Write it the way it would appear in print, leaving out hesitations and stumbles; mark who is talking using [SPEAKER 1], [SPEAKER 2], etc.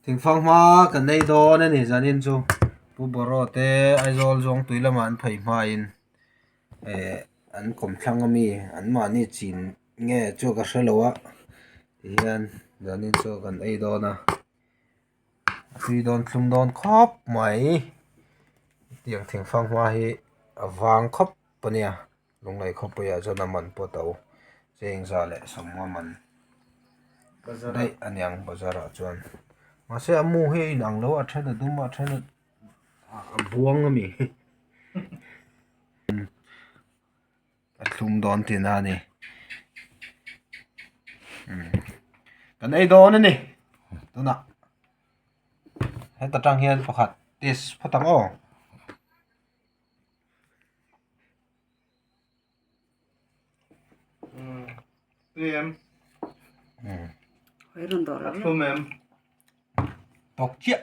[SPEAKER 1] ถึงฟังมากันในดอนั่นนี่จันินจูผู้บรอเตไอซอลจงตุยละมันไผมาอินอันคมทางมีอันมานี่จีนแง่จูกะเชลวะยันจันินจูกันไอดอนะคุยดอนคลุมดอนครอบไหมเตียงถึงฟังมาให้วางครอบปะเนี่ยลงไหลครอบไปอ่ะจนน้ำมันปวดเตาเจงซาแหละสมว่ามันได้อันยังบาจาระจวนมาเสียมูเฮนังแล้วอัดใช้ดูมาใช้บวงก็มีอัดลุมดอนตีนานี่กันไอ้ดอนนี่ตัวน่ะให้ตาจังเฮียนประคัดติสพตังอ้อ
[SPEAKER 2] PM
[SPEAKER 3] Hoirun dolar.
[SPEAKER 2] From M
[SPEAKER 1] ตกเจี๊ย